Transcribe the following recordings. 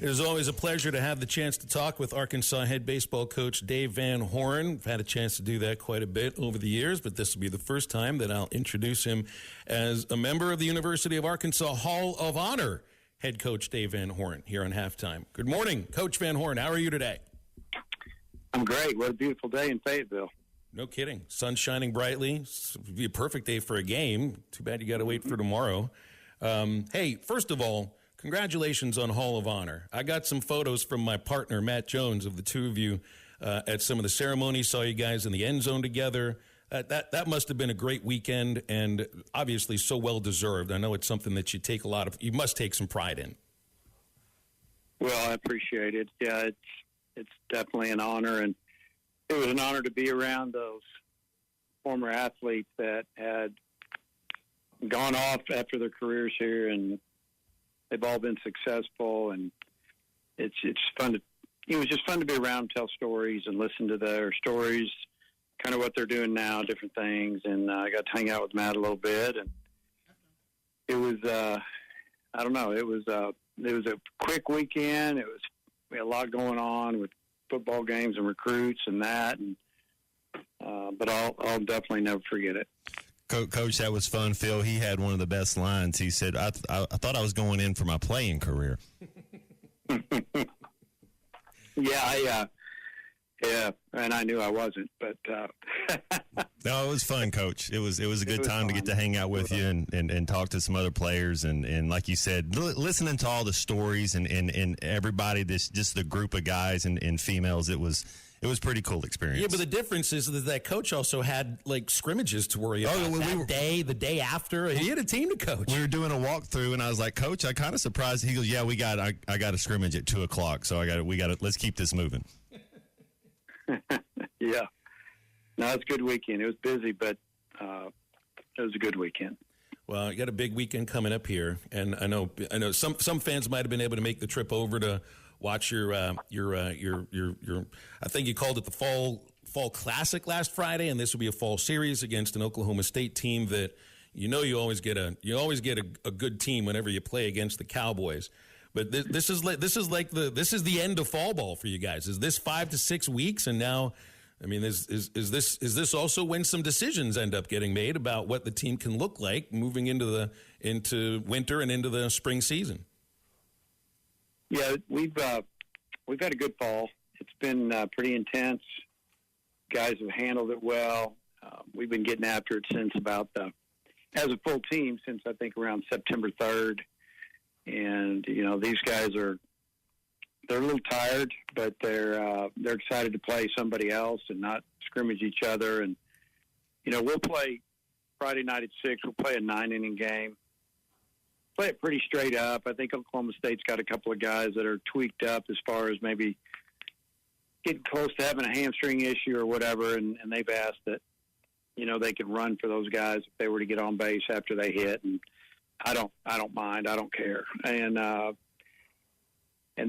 It is always a pleasure to have the chance to talk with Arkansas head baseball coach Dave Van Horn. I've had a chance to do that quite a bit over the years, but this will be the first time that I'll introduce him as a member of the University of Arkansas Hall of Honor, head coach Dave Van Horn, here on Halftime. Good morning, Coach Van Horn. How are you today? I'm great. What a beautiful day in Fayetteville. No kidding. Sun shining brightly. It would be a perfect day for a game. Too bad you got to wait for tomorrow. Hey, first of all, congratulations on Hall of Honor. I got some photos from my partner, Matt Jones, of the two of you at some of the ceremonies. Saw you guys in the end zone together. That must have been a great weekend and obviously so well deserved. I know it's something that you must take some pride in. Well, I appreciate it. Yeah, it's definitely an honor, and it was an honor to be around those former athletes that had gone off after their careers here, and they've all been successful, and it's fun it was just fun to be around, tell stories, and listen to their stories, kind of what they're doing now, different things. And I got to hang out with Matt a little bit, and it was I don't know, it was a quick weekend. We had a lot going on with football games and recruits and that, and but I'll definitely never forget it. Coach, that was fun. Phil, he had one of the best lines. He said, I thought I was going in for my playing career. Yeah, and I knew I wasn't, but no, it was fun, Coach. It was a good time to get to hang out with you and talk to some other players, and like you said, listening to all the stories and everybody, just the group of guys and females. It was pretty cool experience. Yeah, but the difference is that coach also had like scrimmages to worry about. The day after, he had a team to coach. We were doing a walkthrough, and I was like, Coach, I kind of surprised. He goes, yeah, I got a scrimmage at 2:00, so let's keep this moving. Yeah. No, it's a good weekend. It was busy, but it was a good weekend. Well, you got a big weekend coming up here, and I know some fans might have been able to make the trip over to watch your I think you called it the fall classic last Friday, and this will be a fall series against an Oklahoma State team that you always get a good team whenever you play against the Cowboys. But this is the end of fall ball for you guys. Is this 5 to 6 weeks, and now, I mean, is this also when some decisions end up getting made about what the team can look like moving into winter and into the spring season? Yeah, we've had a good fall. It's been pretty intense. Guys have handled it well. We've been getting after it since as a full team since I think around September 3rd. And these guys they're a little tired, but they're excited to play somebody else and not scrimmage each other. And we'll play Friday night at 6. We'll play a 9-inning game. Play it pretty straight up. I think Oklahoma State's got a couple of guys that are tweaked up as far as maybe getting close to having a hamstring issue or whatever, and they've asked that they could run for those guys if they were to get on base after they hit. And I don't mind. I don't care. And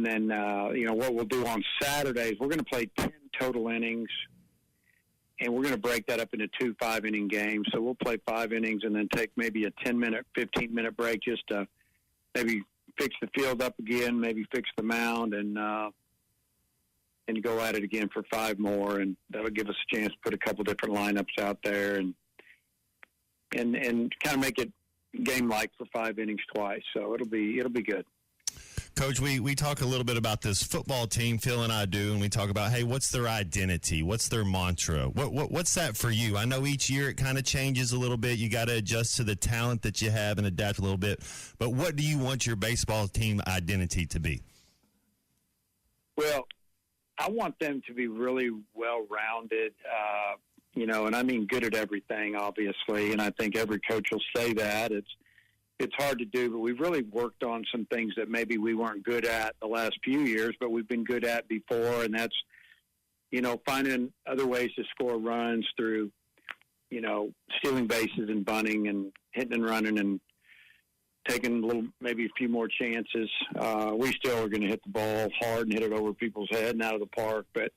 then what we'll do on Saturdays, we're going to play 10 total innings, and we're going to break that up into 2 5-inning games. So we'll play 5 innings and then take maybe a 10-minute, 15-minute break just to maybe fix the field up again, maybe fix the mound, and go at it again for 5 more. And that'll give us a chance to put a couple different lineups out there and kind of make it game-like for 5 innings twice. So it'll be good. Coach, we talk a little bit about this football team, Phil and I do, and we talk about, hey, what's their identity? What's their mantra? What's that for you? I know each year it kind of changes a little bit. You got to adjust to the talent that you have and adapt a little bit. But what do you want your baseball team identity to be? Well, I want them to be really well-rounded, and I mean good at everything, obviously, and I think every coach will say that. It's hard to do, but we've really worked on some things that maybe we weren't good at the last few years, but we've been good at before, and that's, finding other ways to score runs through, stealing bases and bunting and hitting and running and taking maybe a few more chances. We still are going to hit the ball hard and hit it over people's head and out of the park, but,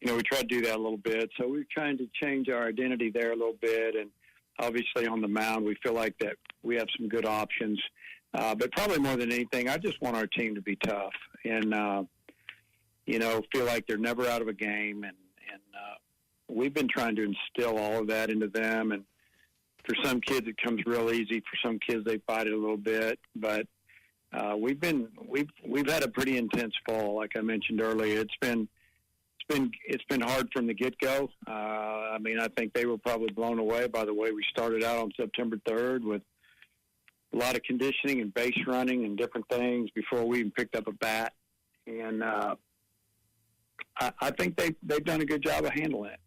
we try to do that a little bit. So we're trying to change our identity there a little bit, and obviously on the mound, we feel like that we have some good options. But probably more than anything, I just want our team to be tough and, feel like they're never out of a game. And we've been trying to instill all of that into them. And for some kids, it comes real easy. For some kids, they fight it a little bit. But we've had a pretty intense fall, like I mentioned earlier. It's been hard from the get-go. I think they were probably blown away by the way we started out on September 3rd with a lot of conditioning and base running and different things before we even picked up a bat. And I think they've done a good job of handling it.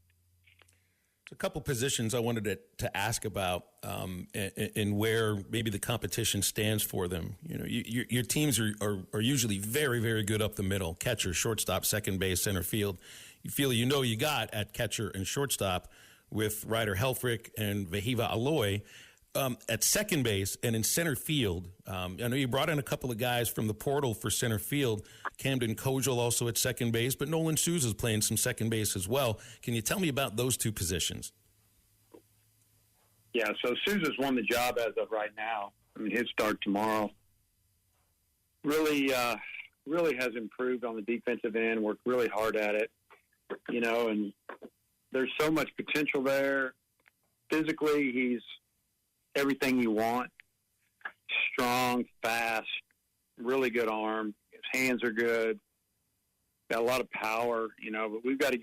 A couple positions I wanted to ask about and where maybe the competition stands for them. Your teams are usually very, very good up the middle: catcher, shortstop, second base, center field. You feel you got at catcher and shortstop with Ryder Hellick and Vahiva Aloy. At second base and in center field, I know you brought in a couple of guys from the portal for center field. Camden Kojal also at second base, but Nolan Souza's playing some second base as well. Can you tell me about those two positions? Yeah, so Souza's won the job as of right now. His start tomorrow really has improved on the defensive end, worked really hard at it, and there's so much potential there. Physically, he's everything you want. Strong, fast, really good arm. His hands are good. Got a lot of power, but we've got to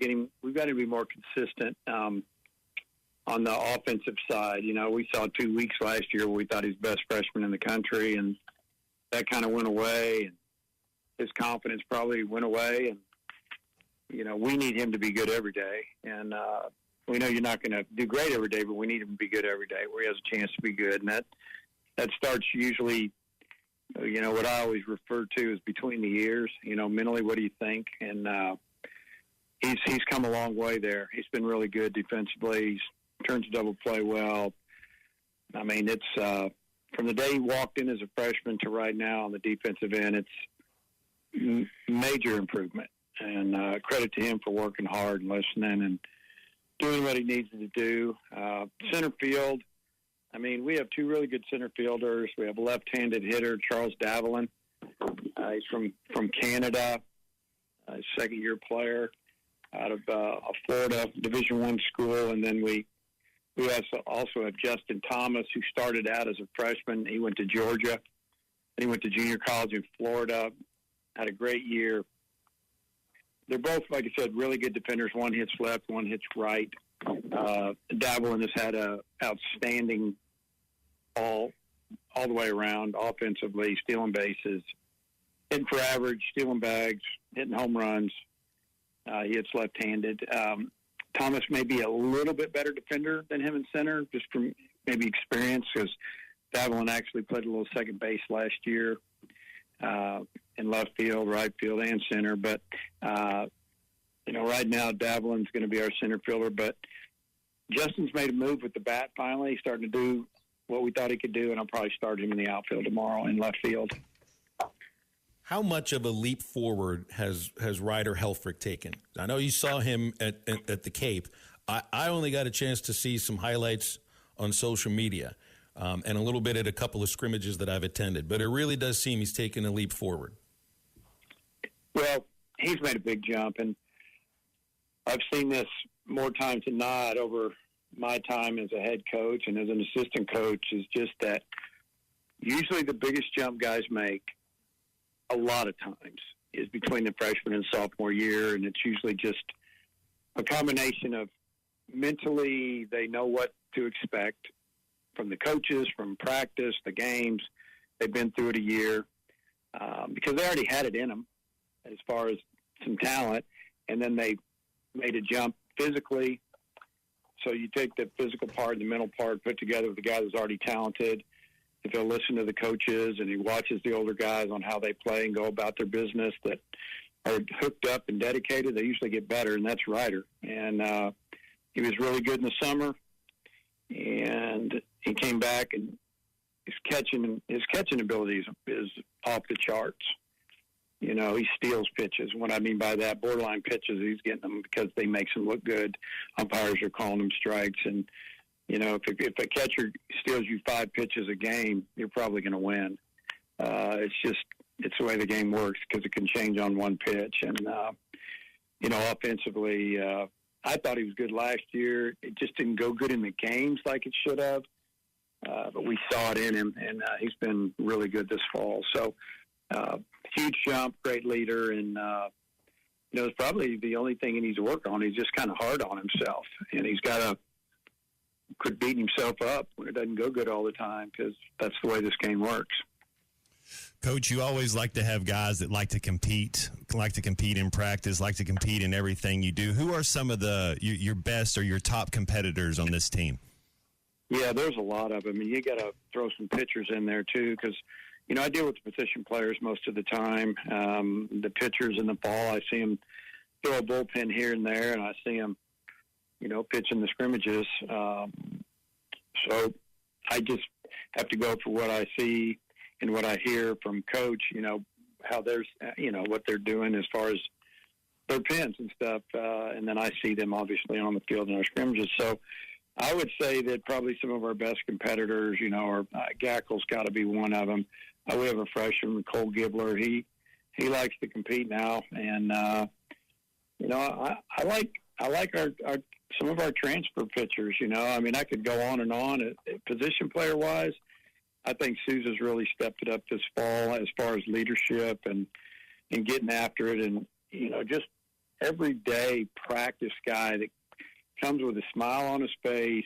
be more consistent on the offensive side. We saw 2 weeks last year where we thought he's the best freshman in the country, and that kind of went away, and his confidence probably went away. And, we need him to be good every day. And, we know you're not going to do great every day, but we need him to be good every day where he has a chance to be good. And that starts usually, what I always refer to as between the ears, mentally, what do you think? And he's come a long way there. He's been really good defensively. He's turned to double play well. It's from the day he walked in as a freshman to right now on the defensive end, it's major improvement. And credit to him for working hard and listening and doing what he needs to do. Center field, we have two really good center fielders. We have a left-handed hitter, Charles Davelin. He's from Canada, second-year player out of a Florida Division I school. And then we also have Justin Thomas, who started out as a freshman. He went to Georgia, and he went to junior college in Florida, had a great year. They're both, like I said, really good defenders. One hits left, one hits right. Davelin has had a outstanding all the way around, offensively, stealing bases, hitting for average, stealing bags, hitting home runs. He hits left-handed. Thomas may be a little bit better defender than him in center, just from maybe experience, because Davelin actually played a little second base last year. In left field, right field, and center. But, right now Davelin's going to be our center fielder. But Justin's made a move with the bat finally. He's starting to do what we thought he could do, and I'll probably start him in the outfield tomorrow in left field. How much of a leap forward has Ryder Hellick taken? I know you saw him at the Cape. I only got a chance to see some highlights on social media. And a little bit at a couple of scrimmages that I've attended. But it really does seem he's taken a leap forward. Well, he's made a big jump, and I've seen this more times than not over my time as a head coach and as an assistant coach, is just that usually the biggest jump guys make a lot of times is between the freshman and sophomore year, and it's usually just a combination of mentally they know what to expect from the coaches, from practice, the games. They've been through it a year because they already had it in them as far as some talent, and then they made a jump physically. So you take the physical part and the mental part, put together with the guy that's already talented. If he'll listen to the coaches and he watches the older guys on how they play and go about their business that are hooked up and dedicated, they usually get better, and that's Ryder. And he was really good in the summer, and he came back, and his catching ability is off the charts. He steals pitches. What I mean by that, borderline pitches, he's getting them because they make him look good. Umpires are calling them strikes. And, if a catcher steals you 5 pitches a game, you're probably going to win. It's the way the game works because it can change on one pitch. And, offensively, I thought he was good last year. It just didn't go good in the games like it should have. But we saw it in him, and he's been really good this fall. So, huge jump, great leader, and, it's probably the only thing he needs to work on. He's just kind of hard on himself, and he's got to quit beating himself up when it doesn't go good all the time because that's the way this game works. Coach, you always like to have guys that like to compete in practice, like to compete in everything you do. Who are some of your best or your top competitors on this team? Yeah, there's a lot of them. And you got to throw some pitchers in there, too, because, I deal with the position players most of the time. The pitchers in the fall, I see them throw a bullpen here and there, and I see them, pitch in the scrimmages. So I just have to go for what I see and what I hear from Coach, how there's, what they're doing as far as their pins and stuff. And then I see them obviously on the field in our scrimmages. So I would say that probably some of our best competitors, are Gackel's got to be one of them. We have a freshman, Cole Gibbler. He likes to compete now. And, I like our some of our transfer pitchers, I could go on and on. Position player-wise, I think Sousa's really stepped it up this fall as far as leadership and getting after it. And, just everyday practice guy that comes with a smile on his face.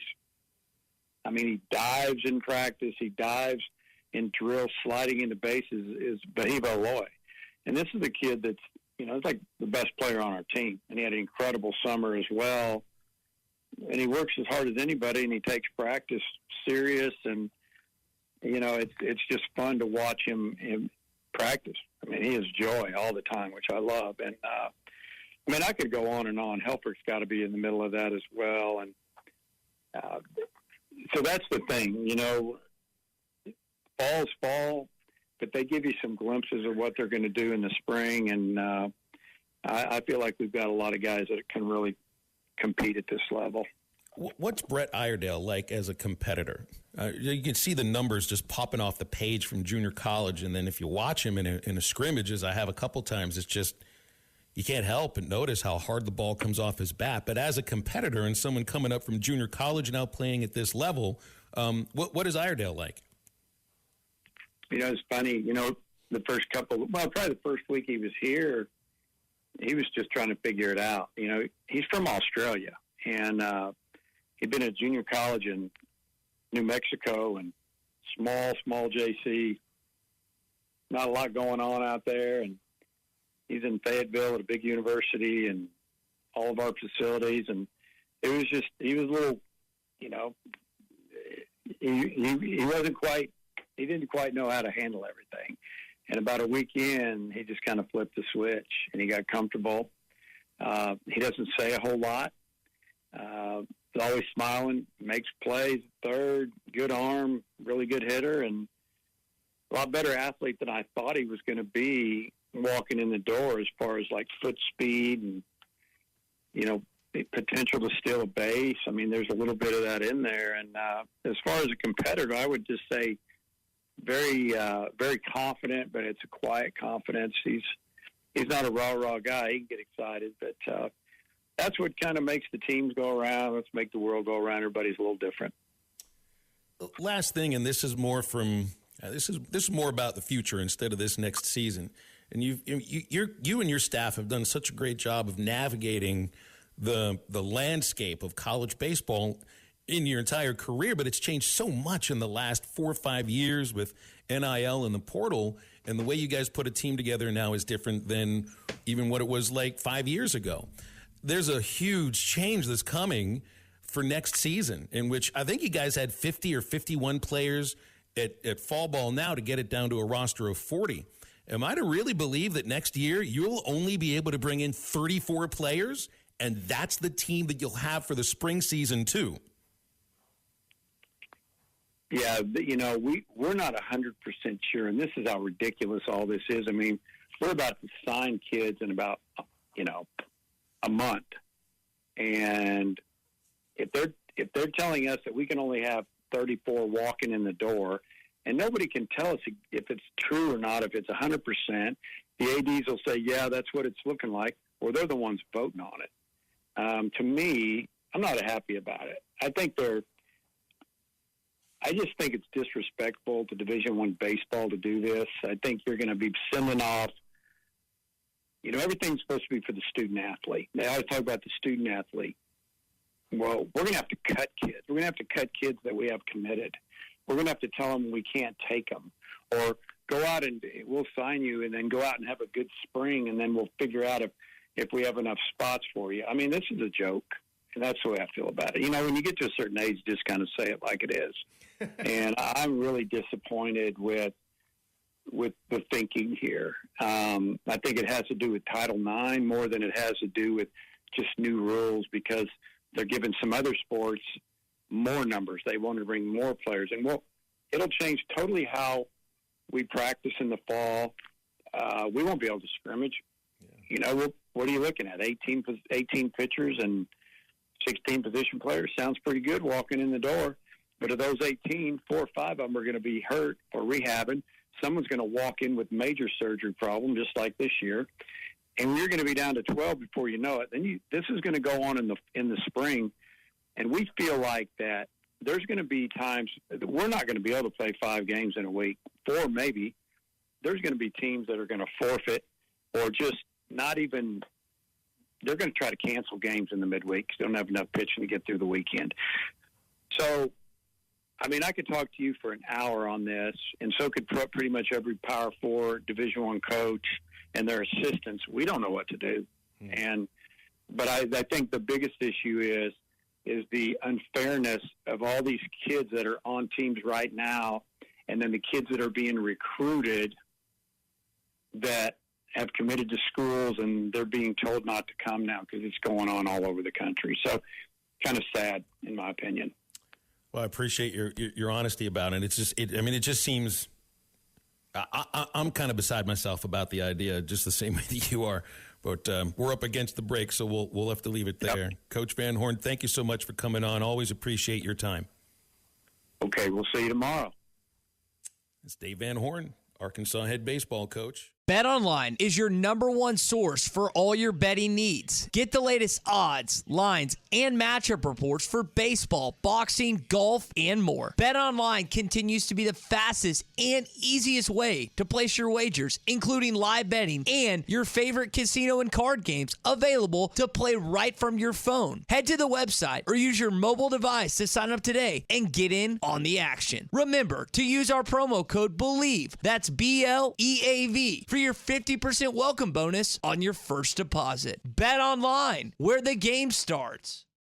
He dives in practice. He dives in drills, sliding into bases is Behibo Loy. And this is a kid that's, it's like the best player on our team. And he had an incredible summer as well. And he works as hard as anybody, and he takes practice serious. And, it's just fun to watch him practice. He is joy all the time, which I love. And, I could go on and on. Helper's got to be in the middle of that as well. And so that's the thing, fall's fall, but they give you some glimpses of what they're going to do in the spring. And I feel like we've got a lot of guys that can really compete at this level. What's Brett Iredale like as a competitor? You can see the numbers just popping off the page from junior college, and then if you watch him in a scrimmage, as I have a couple times, it's just you can't help but notice how hard the ball comes off his bat. But as a competitor and someone coming up from junior college now playing at this level, what is Iredale like? It's funny, the first probably the first week he was here, he was just trying to figure it out. He's from Australia, and he'd been at junior college in New Mexico and small JC. Not a lot going on out there, and he's in Fayetteville at a big university and all of our facilities. And it was just, he was a little, he didn't quite know how to handle everything. And about a week in, he just kind of flipped the switch and he got comfortable. He doesn't say a whole lot. He's always smiling, makes plays, third, good arm, really good hitter, and a lot better athlete than I thought he was going to be walking in the door as far as like foot speed and, potential to steal a base. There's a little bit of that in there. And as far as a competitor, I would just say very, very confident, but it's a quiet confidence. He's not a rah-rah guy. He can get excited, but that's what kind of makes the teams go around. Let's make the world go around. Everybody's a little different. Last thing, and this is more from this is more about the future instead of this next season. And you and your staff have done such a great job of navigating the landscape of college baseball in your entire career, but it's changed so much in the last 4 or 5 years with NIL and the portal, and the way you guys put a team together now is different than even what it was like 5 years ago. There's a huge change that's coming for next season, in which I think you guys had 50 or 51 players at fall ball now to get it down to a roster of 40. Am I to really believe that next year you'll only be able to bring in 34 players, and that's the team that you'll have for the spring season too? Yeah, we're not 100% sure, and this is how ridiculous all this is. We're about to sign kids in about, a month, and if they're telling us that we can only have 34 walking in the door, and nobody can tell us if it's true or not, if it's 100%. The ADs will say, yeah, that's what it's looking like, or they're the ones voting on it. To me, I'm not happy about it. I just think it's disrespectful to Division I baseball to do this. I think you're going to be sending off, everything's supposed to be for the student athlete. They always talk about the student athlete. Well, we're going to have to cut kids. We're going to have to cut kids that we have committed. We're going to have to tell them we can't take them, or go out and we'll sign you and then go out and have a good spring, and then we'll figure out if we have enough spots for you. I mean, this is a joke, and that's the way I feel about it. When you get to a certain age, just kind of say it like it is. And I'm really disappointed with the thinking here. I think it has to do with Title IX more than it has to do with just new rules, because they're giving some other sports more numbers. They want to bring more players. And it'll change totally how we practice in the fall. We won't be able to scrimmage. Yeah. What are you looking at? 18 pitchers and 16 position players. Sounds pretty good walking in the door. But of those 18, 4 or 5 of them are going to be hurt or rehabbing. Someone's going to walk in with major surgery problem, just like this year. And you're going to be down to 12 before you know it. Then this is going to go on in the spring. And we feel like that there's going to be times that we're not going to be able to play 5 games in a week, 4 maybe. There's going to be teams that are going to forfeit, or just not even – they're going to try to cancel games in the midweek because they don't have enough pitching to get through the weekend. So, I mean, I could talk to you for an hour on this, and so could pretty much every Power 4 Division I coach and their assistants. We don't know what to do. But I think the biggest issue is the unfairness of all these kids that are on teams right now, and then the kids that are being recruited that have committed to schools, and they're being told not to come now because it's going on all over the country. So kind of sad, in my opinion. Well, I appreciate your honesty about it. It's just, it just seems I'm kind of beside myself about the idea, just the same way that you are. But we're up against the break, so we'll have to leave it there. Yep. Coach Van Horn, thank you so much for coming on. Always appreciate your time. Okay, we'll see you tomorrow. It's Dave Van Horn, Arkansas head baseball coach. BetOnline is your #1 source for all your betting needs. Get the latest odds, lines, and matchup reports for baseball, boxing, golf, and more. BetOnline continues to be the fastest and easiest way to place your wagers, including live betting and your favorite casino and card games available to play right from your phone. Head to the website or use your mobile device to sign up today and get in on the action. Remember to use our promo code BELIEVE, that's BLEAV, for your 50% welcome bonus on your first deposit. Bet online, where the game starts.